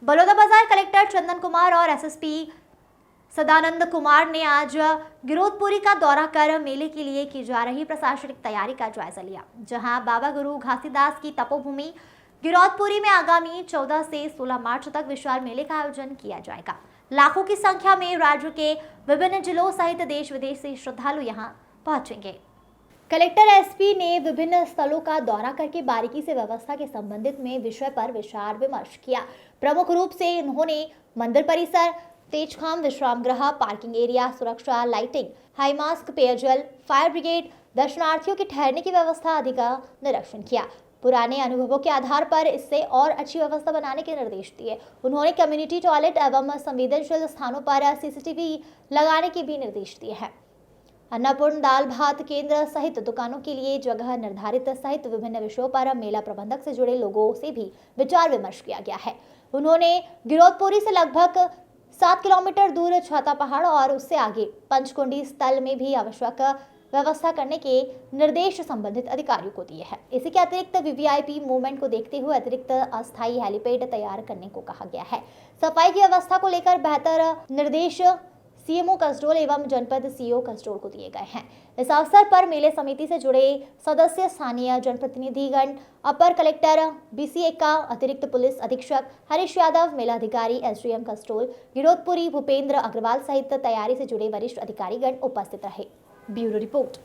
Balodabazar collector Chandan Kumar और SSP Sadanand Kumar ने आज गिरोधपुरी का दौरा कर मेले के लिए की जा रही प्रशासनिक तैयारी का जायजा लिया, जहां बाबा गुरु घासीदास की तपोभूमि गिरोधपुरी में आगामी 14 से 16 मार्च तक विशाल मेले का आयोजन किया जाएगा। लाखों की संख्या में राज्य के विभिन्न जिलों सहित देश विदेश से श्रद्धालु यहां पहुंचेंगे। कलेक्टर एसपी ने विभिन्न स्थलों का दौरा करके बारीकी से व्यवस्था के संबंधित में विषय पर विचार विमर्श किया। प्रमुख रूप से उन्होंने मंदिर परिसर, तेजखाम विश्राम गृह, पार्किंग एरिया, सुरक्षा, लाइटिंग, हाई मास्क, पेयजल, फायर ब्रिगेड, दर्शनार्थियों के ठहरने की व्यवस्था आदि का निरीक्षण किया। पुराने अनुभवों के आधार पर इससे और अच्छी व्यवस्था बनाने के निर्देश दिए। उन्होंने कम्युनिटी टॉयलेट एवं संवेदनशील स्थानों पर सीसीटीवी लगाने के भी निर्देश दिए हैं। अन्नपूर्ण दाल भात केंद्र सहित दुकानों के लिए जगह निर्धारित सहित विभिन्न विषयों पर मेला प्रबंधक से जुड़े लोगों से भी विचार विमर्श किया गया है। उन्होंने गिरोधपुरी से लगभग 7 किलोमीटर दूर छाता पहाड़ और उससे आगे पंचकुंडी स्थल में भी आवश्यक व्यवस्था करने के निर्देश संबंधित अधिकारियों को दिए हैं। इसी के अतिरिक्त वीवीआईपी मूवमेंट को देखते हुए अतिरिक्त अस्थायी हेलीपैड तैयार करने को कहा गया है। सफाई की व्यवस्था को लेकर बेहतर निर्देश सीएमओ कसडोल एवं जनपद सीईओ कसडोल को दिए गए हैं। इस अवसर पर मेले समिति से जुड़े सदस्य, स्थानीय जनप्रतिनिधिगण, अपर कलेक्टर बीसीएका, अतिरिक्त पुलिस अधीक्षक हरीश यादव, मेला अधिकारी एसडीएम कसडोल गिरोधपुरी भूपेंद्र अग्रवाल सहित तैयारी से जुड़े वरिष्ठ अधिकारीगण उपस्थित रहे। Bureau report.